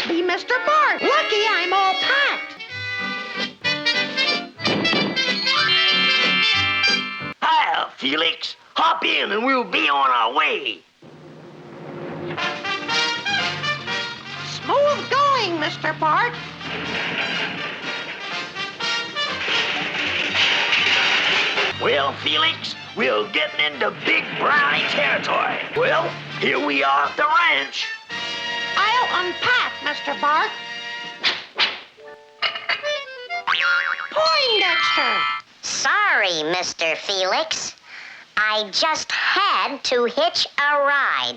must be Mr. Bart. Lucky I'm all packed. Hiya, Felix. Hop in and we'll be on our way. Smooth going, Mr. Bart. Well, Felix, we're getting into big brownie territory. Well, here we are at the ranch. I'll unpack, Mr. Bart. Poindexter! Sorry, Mr. Felix. I just had to hitch a ride.